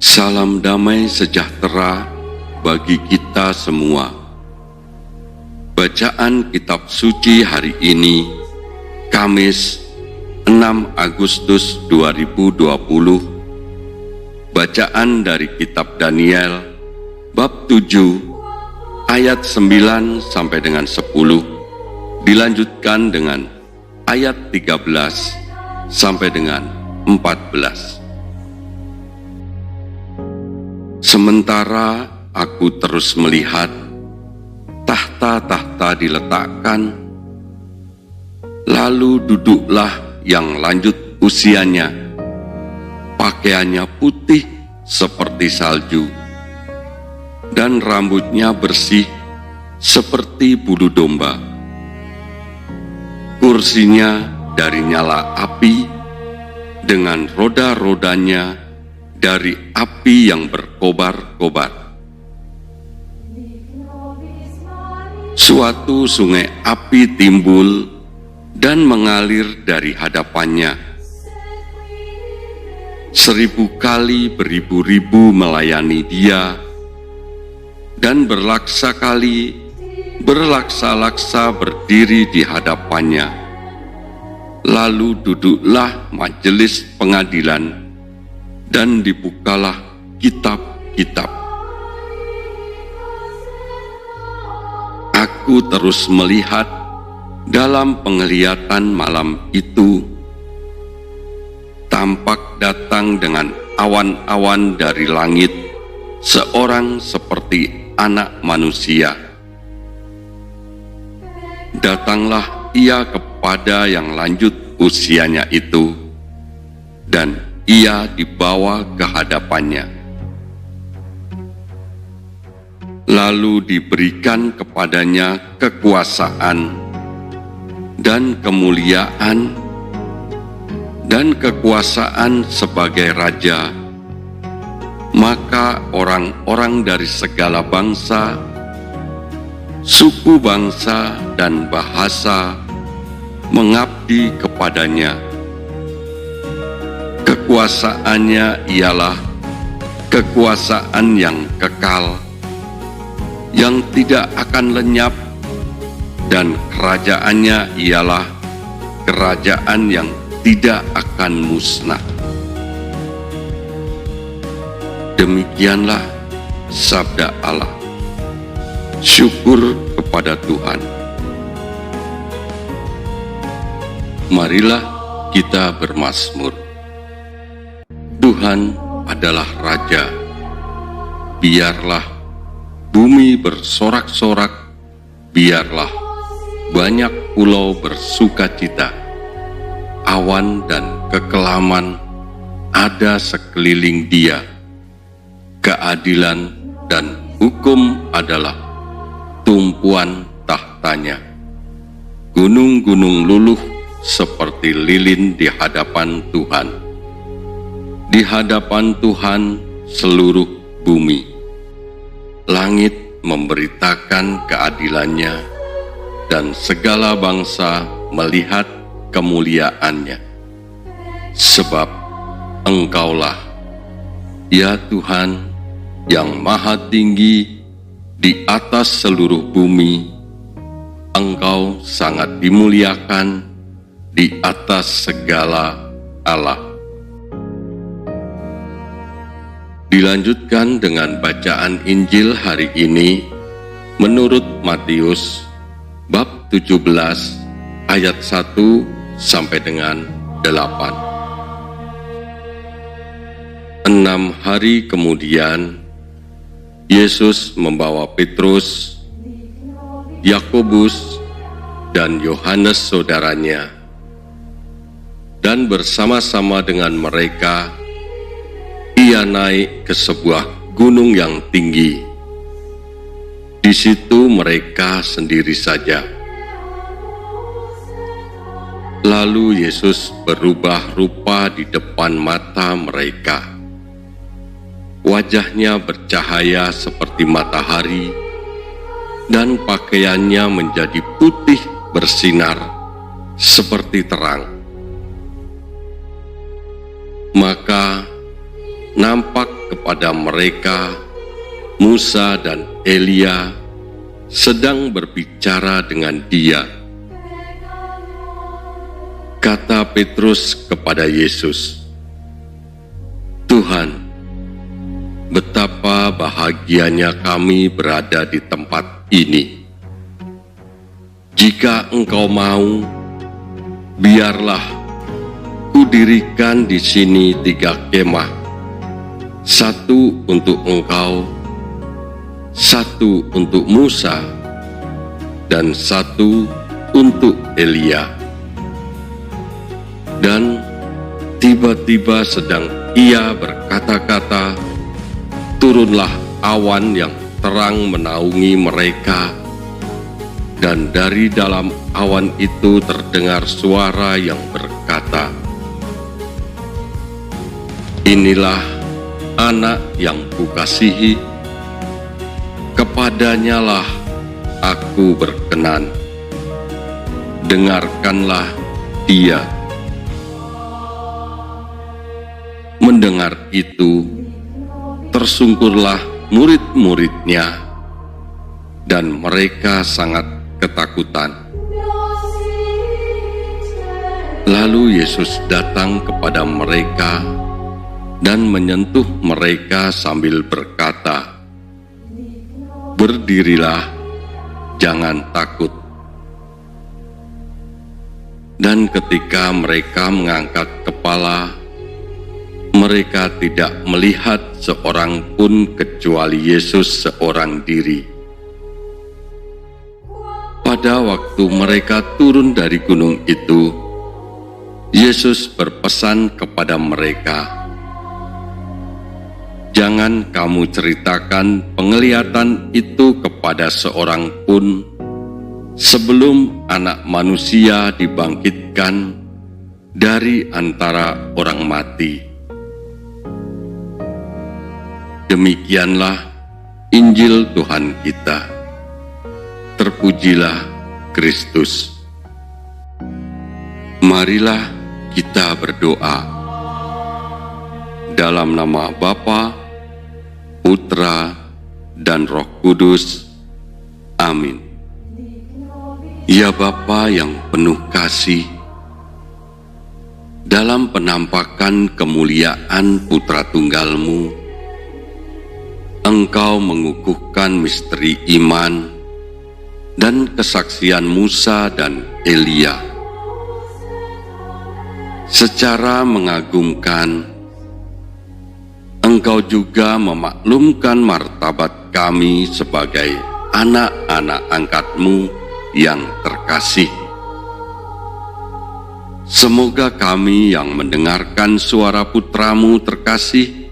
Salam damai sejahtera bagi kita semua. Bacaan kitab suci hari ini, Kamis 6 Agustus 2020. Bacaan dari kitab Daniel bab 7 ayat 9 sampai dengan 10, dilanjutkan dengan ayat 13 sampai dengan 14. Sementara aku terus melihat, tahta-tahta diletakkan, lalu duduklah yang lanjut usianya, pakaiannya putih seperti salju, dan rambutnya bersih seperti bulu domba. Kursinya dari nyala api, dengan roda-rodanya dari api yang berkobar-kobar. Suatu sungai api timbul dan mengalir dari hadapannya. 1000 kali beribu-ribu melayani dia, dan berlaksa-laksa berdiri di hadapannya. Lalu duduklah majelis pengadilan, dan dibukalah kitab-kitab. Aku terus melihat dalam penglihatan malam itu, tampak datang dengan awan-awan dari langit seorang seperti anak manusia. Datanglah ia kepada yang lanjut usianya itu, dan ia dibawa ke hadapannya. Lalu diberikan kepadanya kekuasaan dan kemuliaan dan kekuasaan sebagai raja. Maka orang-orang dari segala bangsa, suku bangsa, dan bahasa mengabdi kepadanya. Kekuasaannya ialah kekuasaan yang kekal, yang tidak akan lenyap, dan kerajaannya ialah kerajaan yang tidak akan musnah. Demikianlah sabda Allah. Syukur kepada Tuhan. Marilah kita bermazmur. Tuhan adalah Raja. Biarlah bumi bersorak-sorak, biarlah banyak pulau bersukacita. Awan dan kekelaman ada sekeliling Dia. Keadilan dan hukum adalah tumpuan tahtanya. Gunung-gunung luluh seperti lilin di hadapan Tuhan. Di hadapan Tuhan seluruh bumi. Langit memberitakan keadilannya, dan segala bangsa melihat kemuliaannya. Sebab Engkaulah, ya Tuhan, yang maha tinggi di atas seluruh bumi. Engkau sangat dimuliakan di atas segala Allah. Dilanjutkan dengan bacaan Injil hari ini menurut Matius bab 17 ayat 1 sampai dengan 8. 6 hari kemudian, Yesus membawa Petrus, Yakobus, dan Yohanes saudaranya, dan bersama-sama dengan mereka ia naik ke sebuah gunung yang tinggi. Di situ mereka sendiri saja. Lalu Yesus berubah rupa di depan mata mereka. Wajahnya bercahaya seperti matahari, dan pakaiannya menjadi putih bersinar seperti terang. Maka nampak kepada mereka Musa dan Elia sedang berbicara dengan dia. Kata Petrus kepada Yesus, "Tuhan, betapa bahagianya kami berada di tempat ini. Jika Engkau mau, biarlah kudirikan di sini 3 kemah, 1 untuk Engkau, 1 untuk Musa, dan 1 untuk Elia." Dan tiba-tiba sedang ia berkata-kata, turunlah awan yang terang menaungi mereka, dan dari dalam awan itu terdengar suara yang berkata, "Inilah anak yang kukasihi, kepadanyalah aku berkenan. Dengarkanlah dia." Mendengar itu, tersungkurlah murid-muridnya, dan mereka sangat ketakutan. Lalu Yesus datang kepada mereka dan menyentuh mereka sambil berkata, "Berdirilah, jangan takut." Dan ketika mereka mengangkat kepala, mereka tidak melihat seorang pun kecuali Yesus seorang diri. Pada waktu mereka turun dari gunung itu, Yesus berpesan kepada mereka, "Jangan kamu ceritakan penglihatan itu kepada seorang pun sebelum Anak Manusia dibangkitkan dari antara orang mati." Demikianlah Injil Tuhan kita. Terpujilah Kristus. Marilah kita berdoa. Dalam nama Bapa, Putra, dan Roh Kudus. Amin. Ya Bapa yang penuh kasih, dalam penampakan kemuliaan Putra Tunggal-Mu, Engkau mengukuhkan misteri iman dan kesaksian Musa dan Elia. Secara mengagumkan, Engkau juga memaklumkan martabat kami sebagai anak-anak angkat-Mu yang terkasih. Semoga kami yang mendengarkan suara Putra-Mu terkasih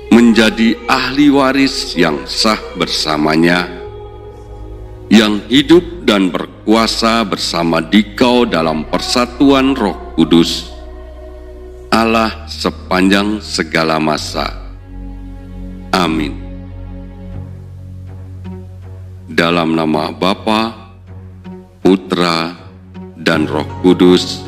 menjadi ahli waris yang sah bersamanya, yang hidup dan berkuasa bersama Dikau dalam persatuan Roh Kudus, Allah sepanjang segala masa. Amin. Dalam nama Bapa, Putra, dan Roh Kudus.